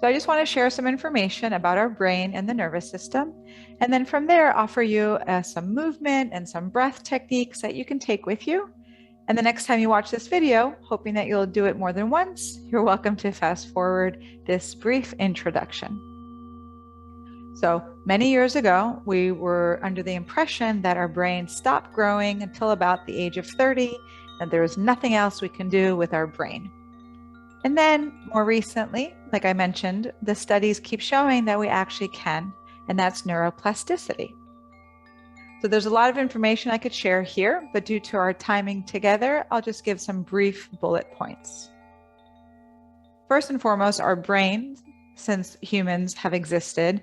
So I just want to share some information about our brain and the nervous system. And then from there, offer you some movement and some breath techniques that you can take with you. And the next time you watch this video, hoping that you'll do it more than once, you're welcome to fast forward this brief introduction. So many years ago, we were under the impression that our brain stopped growing until about the age of 30, and there was nothing else we can do with our brain. And then more recently, like I mentioned, the studies keep showing that we actually can, and that's neuroplasticity. So there's a lot of information I could share here, but due to our timing together, I'll just give some brief bullet points. First and foremost, our brain, since humans have existed,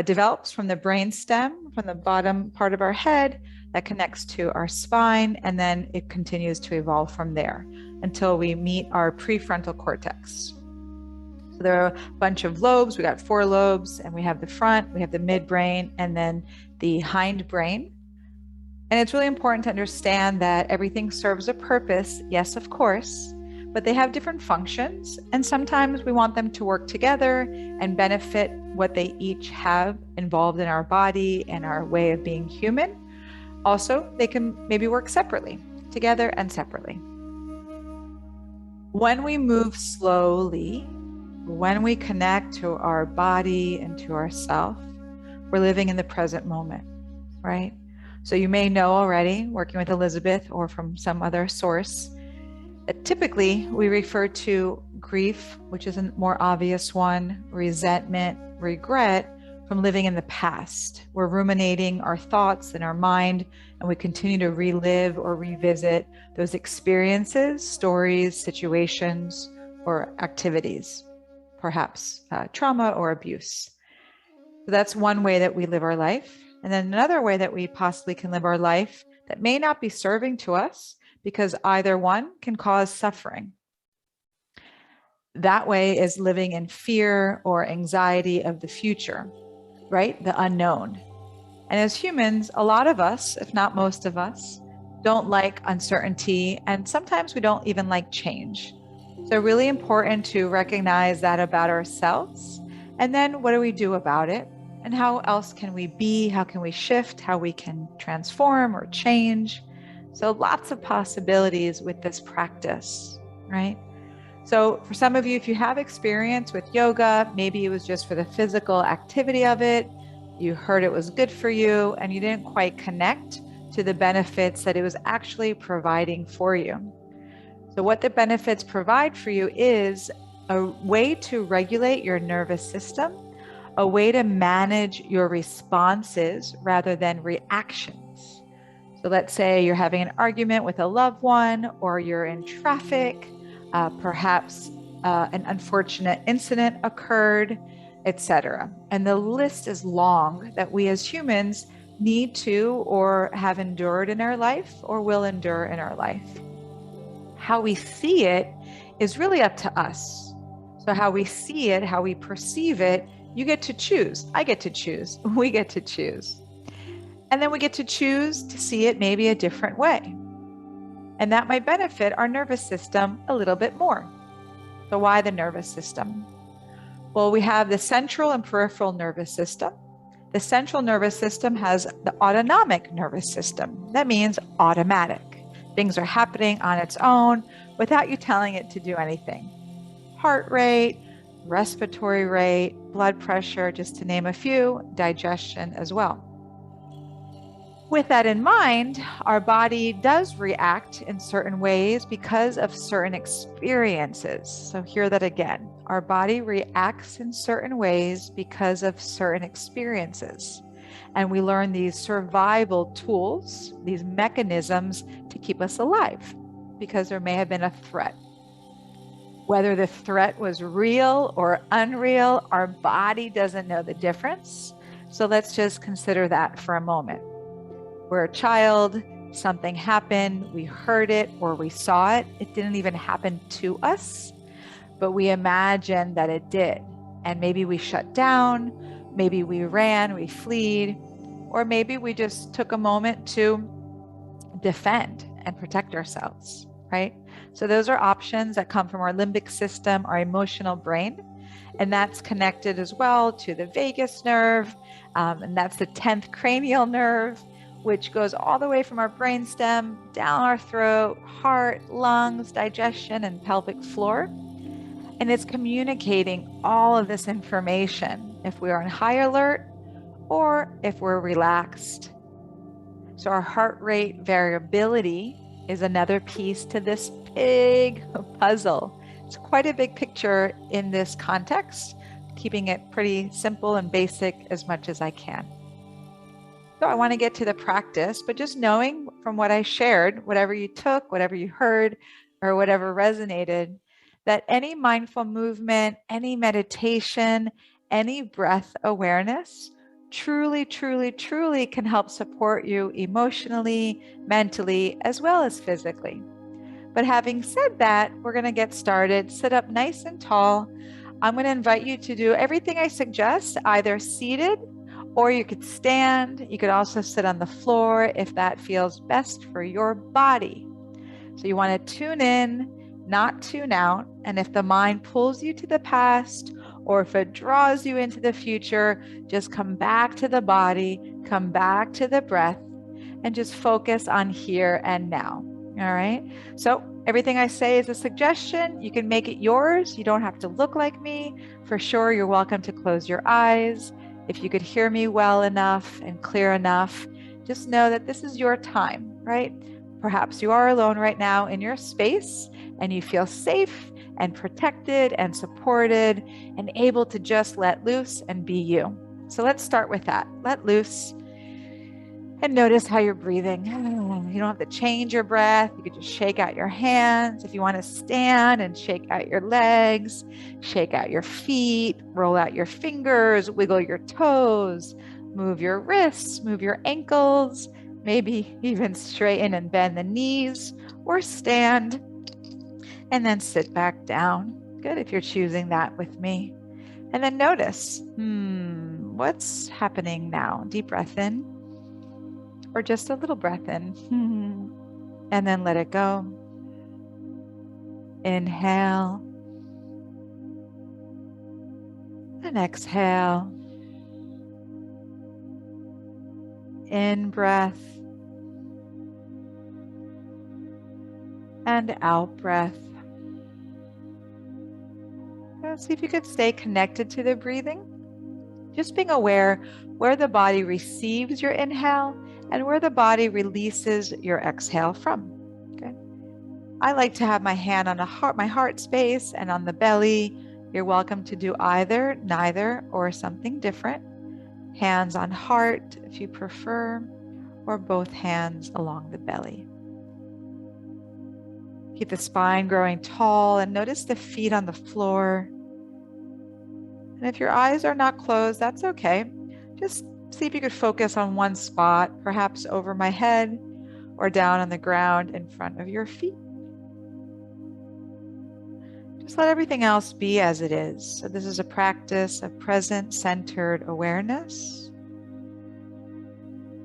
develops from the brain stem, from the bottom part of our head that connects to our spine, and then it continues to evolve from there until we meet our prefrontal cortex. So there are a bunch of lobes. We got 4 lobes, and we have the front, we have the midbrain, and then the hindbrain. And it's really important to understand that everything serves a purpose, yes, of course, but they have different functions, and sometimes we want them to work together and benefit what they each have involved in our body and our way of being human. Also, they can maybe work separately, together and separately. When we move slowly, when we connect to our body and to ourself, we're living in the present moment, right? So you may know already, working with Elizabeth or from some other source, that typically we refer to grief, which is a more obvious one, resentment, regret, from living in the past. We're ruminating our thoughts in our mind, and we continue to relive or revisit those experiences, stories, situations, or activities, perhaps trauma or abuse. So that's one way that we live our life. And then another way that we possibly can live our life that may not be serving to us, because either one can cause suffering. That way is living in fear or anxiety of the future, right? The unknown. And as humans, a lot of us, if not most of us, don't like uncertainty, and sometimes we don't even like change. So really important to recognize that about ourselves. And then what do we do about it? And how else can we be? How can we shift? How we can transform or change? So lots of possibilities with this practice, right? So for some of you, if you have experience with yoga, maybe it was just for the physical activity of it, you heard it was good for you, and you didn't quite connect to the benefits that it was actually providing for you. So what the benefits provide for you is a way to regulate your nervous system, a way to manage your responses rather than reactions. So let's say you're having an argument with a loved one, or you're in traffic, perhaps an unfortunate incident occurred, etc. And the list is long that we as humans need to or have endured in our life or will endure in our life. How we see it is really up to us. So how we see it, how we perceive it, you get to choose. I get to choose. We get to choose. And then we get to choose to see it maybe a different way. And that might benefit our nervous system a little bit more. So why the nervous system? Well, we have the central and peripheral nervous system. The central nervous system has the autonomic nervous system. That means automatic. Things are happening on its own without you telling it to do anything. Heart rate, respiratory rate, blood pressure, just to name a few, digestion as well. With that in mind, our body does react in certain ways because of certain experiences. So hear that again. Our body reacts in certain ways because of certain experiences. And we learn these survival tools, these mechanisms to keep us alive because there may have been a threat. Whether the threat was real or unreal, our body doesn't know the difference. So let's just consider that for a moment. We're a child, something happened, we heard it or we saw it. It didn't even happen to us, but we imagined that it did. And maybe we shut down, maybe we ran, we fled, or maybe we just took a moment to defend and protect ourselves, right? So those are options that come from our limbic system, our emotional brain. And that's connected as well to the vagus nerve. And that's the 10th cranial nerve, which goes all the way from our brainstem down our throat, heart, lungs, digestion, and pelvic floor. And it's communicating all of this information if we are on high alert or if we're relaxed. So our heart rate variability is another piece to this big puzzle. It's quite a big picture in this context, keeping it pretty simple and basic as much as I can. So I want to get to the practice, but just knowing from what I shared, whatever you took, whatever you heard, or whatever resonated, that any mindful movement, any meditation, any breath awareness truly, truly, truly can help support you emotionally, mentally, as well as physically. But having said that, we're going to get started. Sit up nice and tall. I'm going to invite you to do everything I suggest, either seated or you could stand. You could also sit on the floor if that feels best for your body. So you want to tune in, not tune out. And if the mind pulls you to the past or if it draws you into the future, just come back to the body, come back to the breath, and just focus on here and now. All right. So everything I say is a suggestion. You can make it yours. You don't have to look like me. For sure, you're welcome to close your eyes. If you could hear me well enough and clear enough, just know that this is your time, right? Perhaps you are alone right now in your space and you feel safe and protected and supported and able to just let loose and be you. So let's start with that. Let loose. And notice how you're breathing. You don't have to change your breath. You could just shake out your hands. If you want to stand and shake out your legs, shake out your feet, roll out your fingers, wiggle your toes, move your wrists, move your ankles, maybe even straighten and bend the knees or stand and then sit back down. Good if you're choosing that with me. And then notice, what's happening now? Deep breath in. Or just a little breath in, and then let it go. Inhale, and exhale. In breath, and out breath. See if you could stay connected to the breathing. Just being aware where the body receives your inhale and where the body releases your exhale from. Okay. I like to have my hand on my heart space and on the belly. You're welcome to do either, neither, or something different. Hands on heart if you prefer, or both hands along the belly. Keep the spine growing tall and notice the feet on the floor. And if your eyes are not closed, that's okay. Just see if you could focus on one spot, perhaps over my head or down on the ground in front of your feet. Just let everything else be as it is. So this is a practice of present-centered awareness.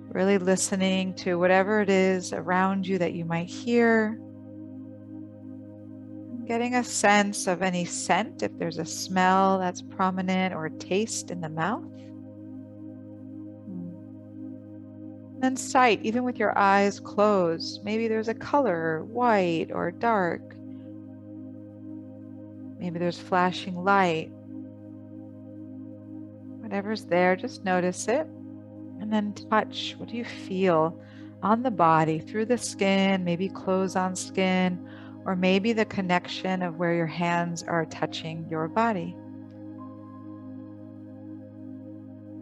Really listening to whatever it is around you that you might hear. Getting a sense of any scent, if there's a smell that's prominent or a taste in the mouth. And then sight, even with your eyes closed, maybe there's a color, white or dark. Maybe there's flashing light. Whatever's there, just notice it. And then touch, what do you feel on the body, through the skin, maybe clothes on skin, or maybe the connection of where your hands are touching your body.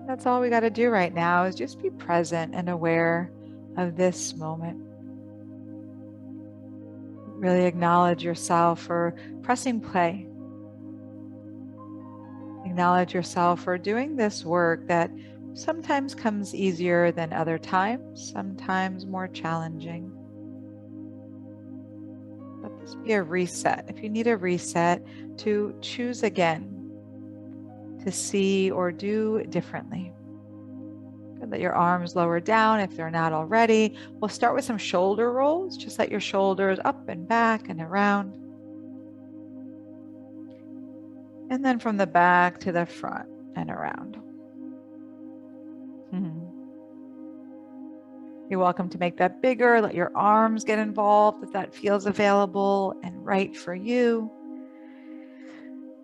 That's all we got to do right now is just be present and aware of this moment. Really acknowledge yourself for pressing play. Acknowledge yourself for doing this work that sometimes comes easier than other times, sometimes more challenging. Let this be a reset. If you need a reset, to choose again, to see or do differently. Let your arms lower down if they're not already. We'll start with some shoulder rolls. Just let your shoulders up and back and around. And then from the back to the front and around. You're welcome to make that bigger. Let your arms get involved if that feels available and right for you.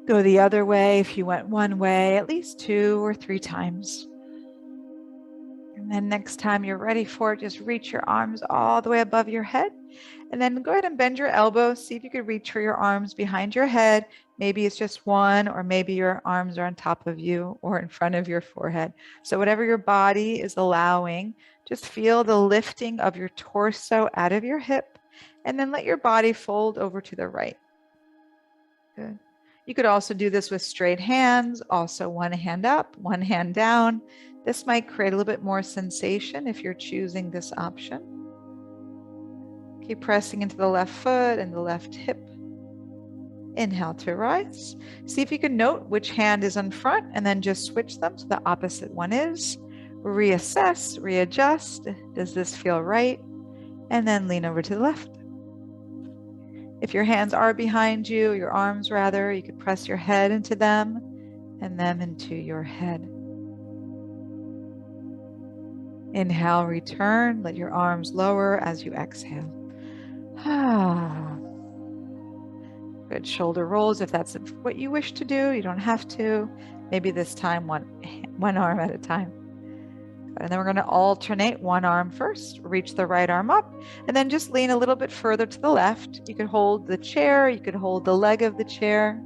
Go the other way if you went one way, at least 2 or 3 times. And then next time you're ready for it, just reach your arms all the way above your head. And then go ahead and bend your elbows. See if you could reach for your arms behind your head. Maybe it's just one, or maybe your arms are on top of you or in front of your forehead. So whatever your body is allowing, just feel the lifting of your torso out of your hip, and then let your body fold over to the right. Good. You could also do this with straight hands, also one hand up, one hand down. This might create a little bit more sensation if you're choosing this option. Keep pressing into the left foot and the left hip. Inhale to rise. See if you can note which hand is in front and then just switch them so the opposite one is. Reassess, readjust. Does this feel right? And then lean over to the left. If your hands are behind you, your arms rather, you could press your head into them and them into your head. Inhale, return. Let your arms lower as you exhale. Good. Shoulder rolls if that's what you wish to do. You don't have to. Maybe this time one arm at a time. And then we're going to alternate one arm first. Reach the right arm up and then just lean a little bit further to the left. You could hold the chair. You could hold the leg of the chair.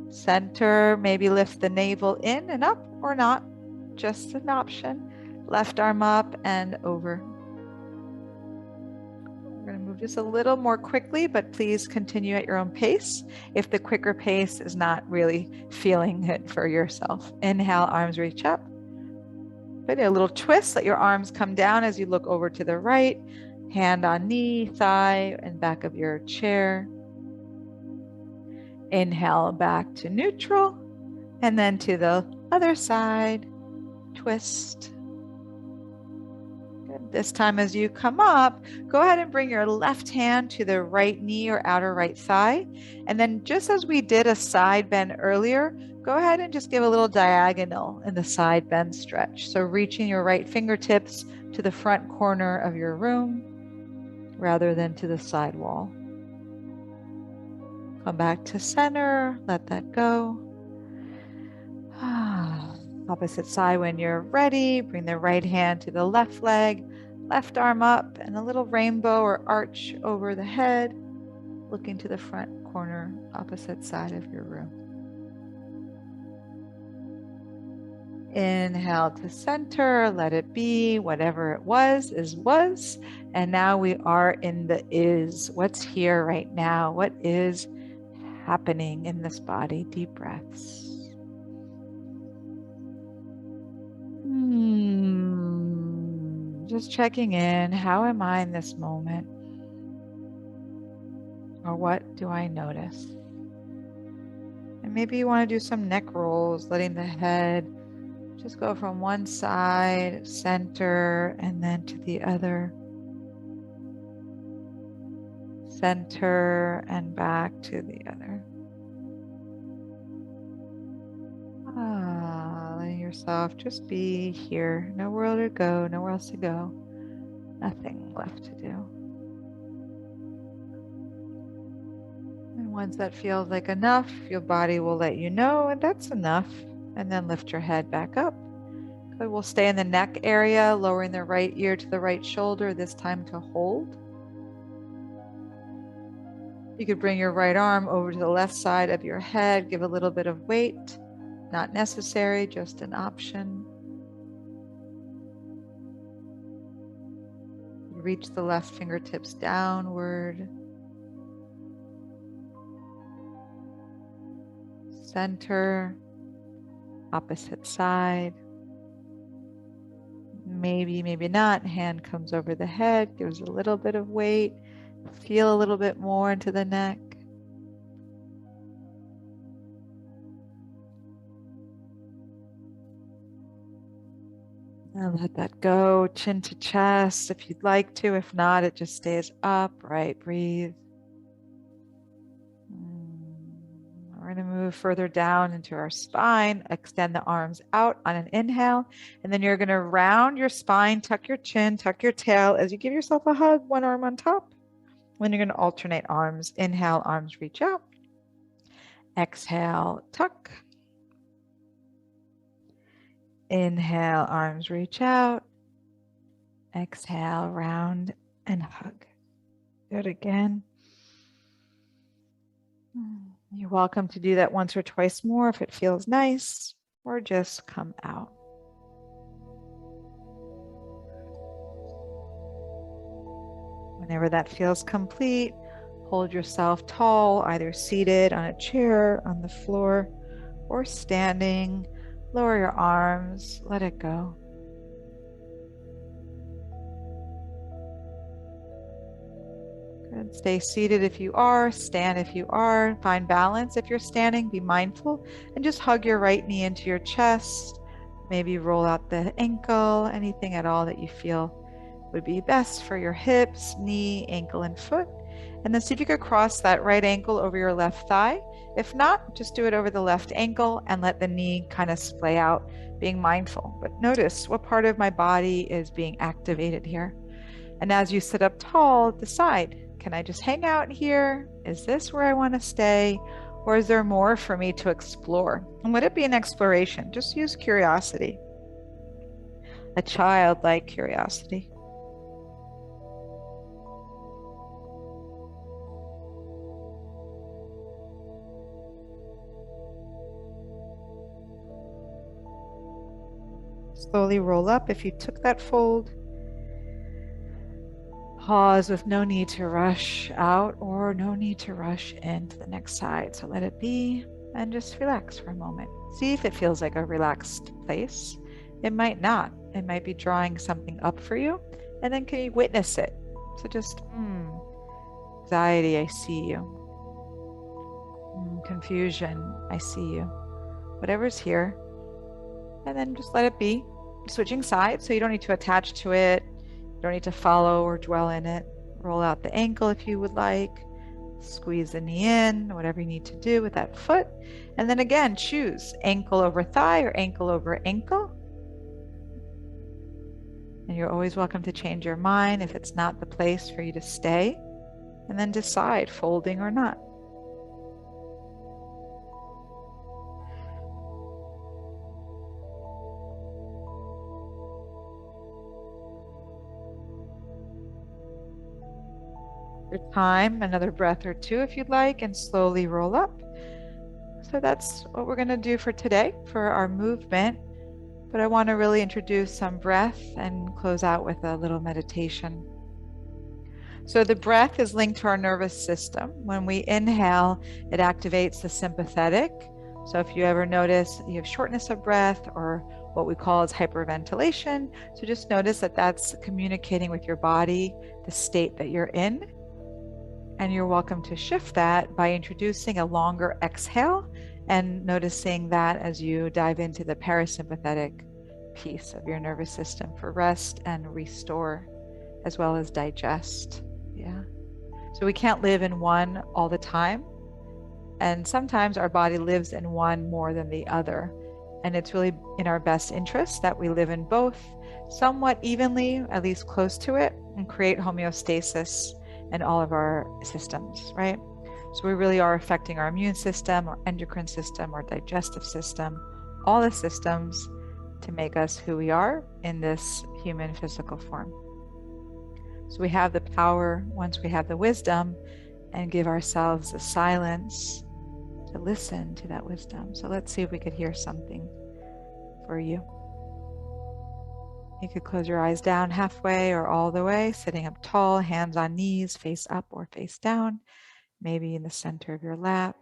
Center, maybe lift the navel in and up or not. Just an option. Left arm up and over. We're going to move just a little more quickly, but please continue at your own pace if the quicker pace is not really feeling it for yourself. Inhale, arms reach up. Good. A little twist. Let your arms come down as you look over to the right. Hand on knee, thigh, and back of your chair. Inhale back to neutral, and then to the other side. Twist. Good. This time as you come up, go ahead and bring your left hand to the right knee or outer right thigh. And then just as we did a side bend earlier, go ahead and just give a little diagonal in the side bend stretch. So reaching your right fingertips to the front corner of your room rather than to the side wall. Come back to center, let that go. Opposite side when you're ready, bring the right hand to the left leg, left arm up, and a little rainbow or arch over the head, looking to the front corner, opposite side of your room. Inhale to center, let it be, whatever it was is was. And now we are in the is. What's here right now? What is happening in this body? Deep breaths. Just checking in. How am I in this moment? Or what do I notice? And maybe you want to do some neck rolls, letting the head just go from one side, center, and then to the other. Center and back to the other. Letting yourself just be here. Nowhere to go, nowhere else to go. Nothing left to do. And once that feels like enough, your body will let you know, and that's enough. And then lift your head back up. Good. We'll stay in the neck area, lowering the right ear to the right shoulder, this time to hold. You could bring your right arm over to the left side of your head, give a little bit of weight. Not necessary, just an option. Reach the left fingertips downward. Center, opposite side. Maybe, maybe not. Hand comes over the head, gives a little bit of weight. Feel a little bit more into the neck. And let that go, chin to chest if you'd like to. If not, it just stays upright. Breathe. move further down into our spine. Extend the arms out on an inhale. And then you're going to round your spine, tuck your chin, tuck your tail as you give yourself a hug, one arm on top. Then you're going to alternate arms. Inhale, arms reach out. Exhale, tuck. Inhale, arms reach out. Exhale, round and hug. Good again. You're welcome to do that once or twice more if it feels nice, or just come out. Whenever that feels complete, hold yourself tall, either seated on a chair, on the floor, or standing. Lower your arms, let it go. Good. Stay seated if you are, stand if you are, find balance if you're standing, be mindful, and just hug your right knee into your chest. Maybe roll out the ankle, anything at all that you feel would be best for your hips, knee, ankle, and foot. And then see if you could cross that right ankle over your left thigh. If not, just do it over the left ankle and let the knee kind of splay out, being mindful. But notice what part of my body is being activated here. And as you sit up tall, decide, can I just hang out here? Is this where I want to stay? Or is there more for me to explore? And let it be an exploration. Just use curiosity, a childlike curiosity. Slowly roll up if you took that fold. Pause with no need to rush out or no need to rush into the next side. So let it be and just relax for a moment. See if it feels like a relaxed place. It might not. It might be drawing something up for you. And then can you witness it? So just, anxiety, I see you. Confusion, I see you. Whatever's here. And then just let it be. Switching sides, so you don't need to attach to it. You don't need to follow or dwell in it. Roll out the ankle if you would like. Squeeze the knee in, whatever you need to do with that foot. And then again, choose ankle over thigh or ankle over ankle. And you're always welcome to change your mind if it's not the place for you to stay. And then decide, folding or not. Your time, another breath or two if you'd like, and slowly roll up. So that's what we're going to do for today for our movement. But I want to really introduce some breath and close out with a little meditation. So the breath is linked to our nervous system. When we inhale, it activates the sympathetic. So if you ever notice you have shortness of breath or what we call as hyperventilation, so just notice that that's communicating with your body, the state that you're in. And you're welcome to shift that by introducing a longer exhale and noticing that as you dive into the parasympathetic piece of your nervous system for rest and restore, as well as digest. Yeah. So we can't live in one all the time. And sometimes our body lives in one more than the other. And it's really in our best interest that we live in both somewhat evenly, at least close to it, and create homeostasis in all of our systems, right? So we really are affecting our immune system, our endocrine system, our digestive system, all the systems to make us who we are in this human physical form. So we have the power, once we have the wisdom, and give ourselves the silence to listen to that wisdom. So let's see if we could hear something for you. You could close your eyes down halfway or all the way, sitting up tall, hands on knees, face up or face down, maybe in the center of your lap.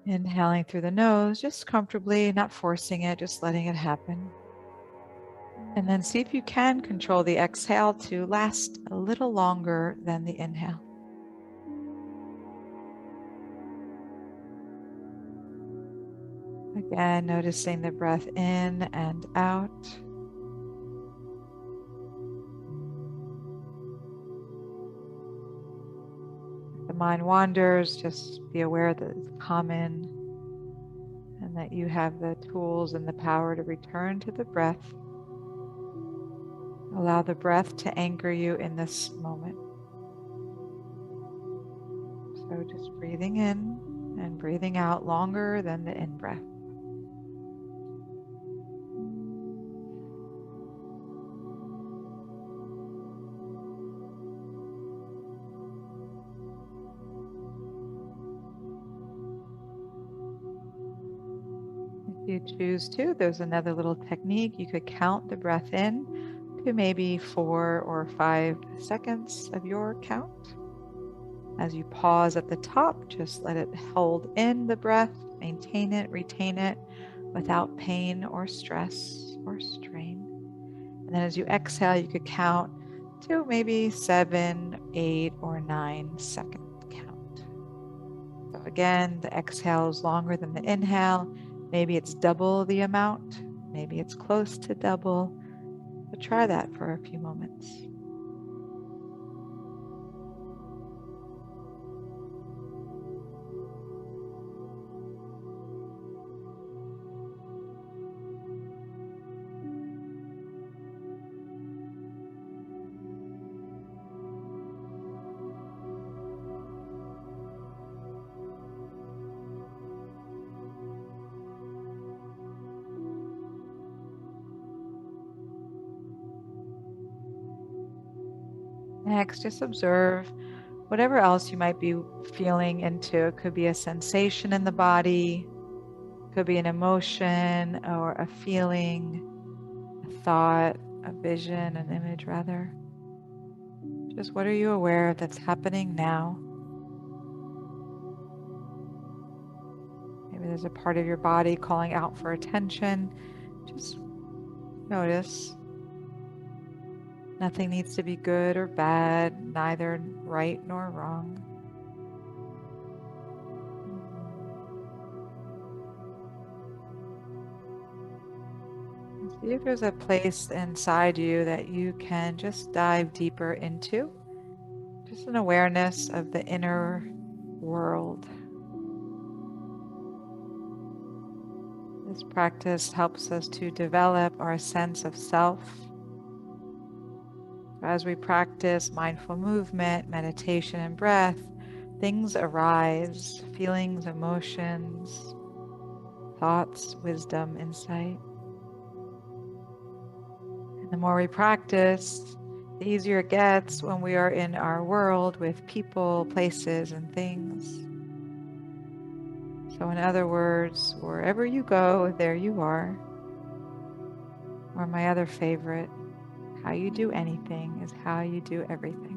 Inhaling through the nose, just comfortably, not forcing it, just letting it happen. And then see if you can control the exhale to last a little longer than the inhale. Again, noticing the breath in and out. mind wanders, just be aware that it's common and that you have the tools and the power to return to the breath. Allow the breath to anchor you in this moment. So just breathing in and breathing out longer than the in-breath. If you choose to, there's another little technique. You could count the breath in to maybe 4 or 5 seconds of your count. As you pause at the top, just let it hold in the breath, maintain it, retain it without pain or stress or strain. And then as you exhale, you could count to maybe 7, 8, or 9 second count. So again, the exhale is longer than the inhale. Maybe it's double the amount, maybe it's close to double, but try that for a few moments. Next, just observe whatever else you might be feeling into. It could be a sensation in the body, could be an emotion or a feeling, a thought, a vision, an image rather. Just what are you aware of that's happening now? Maybe there's a part of your body calling out for attention. Just notice. Nothing needs to be good or bad, neither right nor wrong. See if there's a place inside you that you can just dive deeper into. Just an awareness of the inner world. This practice helps us to develop our sense of self. As we practice mindful movement, meditation, and breath, things arise, feelings, emotions, thoughts, wisdom, insight. And the more we practice, the easier it gets when we are in our world with people, places, and things. So in other words, wherever you go, there you are. Or my other favorite, how you do anything is how you do everything.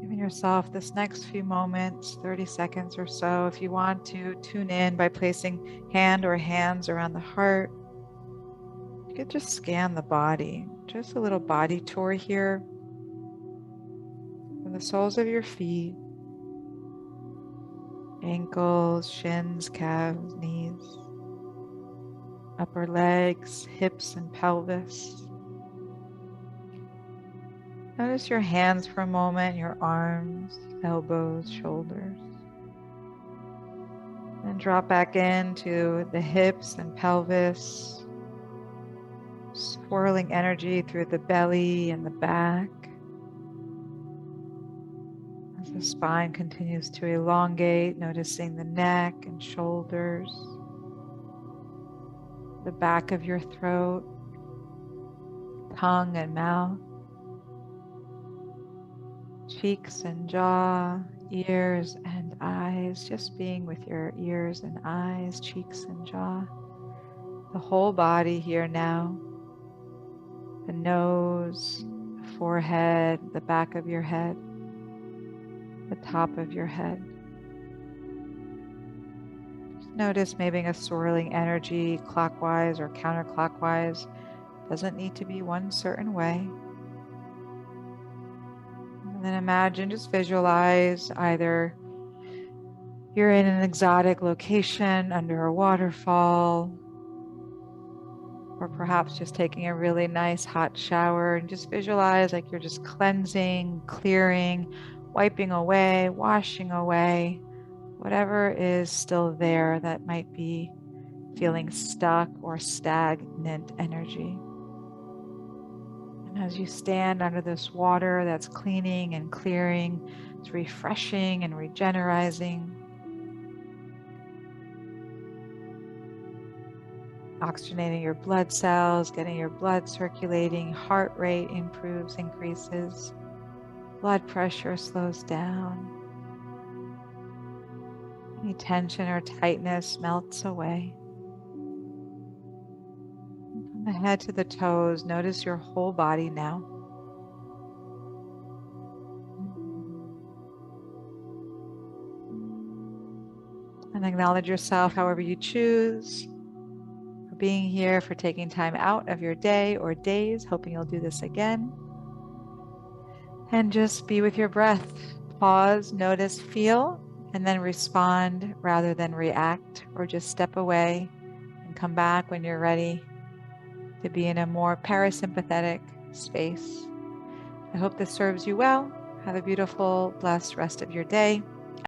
Giving yourself this next few moments, 30 seconds or so, if you want to tune in by placing hand or hands around the heart. You could just scan the body, just a little body tour here. From the soles of your feet, ankles, shins, calves, knees, upper legs, hips, and pelvis. Notice your hands for a moment, your arms, elbows, shoulders. Then drop back into the hips and pelvis, swirling energy through the belly and the back. As the spine continues to elongate, noticing the neck and shoulders, the back of your throat, tongue and mouth, cheeks and jaw, ears and eyes, just being with your ears and eyes, cheeks and jaw. The whole body here now, the nose, the forehead, the back of your head, the top of your head. Just notice maybe a swirling energy clockwise or counterclockwise. Doesn't need to be one certain way. And then imagine, just visualize either you're in an exotic location under a waterfall, or perhaps just taking a really nice hot shower, and just visualize like you're just cleansing, clearing, wiping away, washing away whatever is still there that might be feeling stuck or stagnant energy. And as you stand under this water that's cleaning and clearing, it's refreshing and regenerating, oxygenating your blood cells, getting your blood circulating, heart rate improves, increases, blood pressure slows down, any tension or tightness melts away. From the head to the toes, notice your whole body now. And acknowledge yourself however you choose, for being here, for taking time out of your day or days, hoping you'll do this again. And just be with your breath. Pause, notice, feel, and then respond rather than react, or just step away and come back when you're ready to be in a more parasympathetic space. I hope this serves you well. Have a beautiful, blessed rest of your day.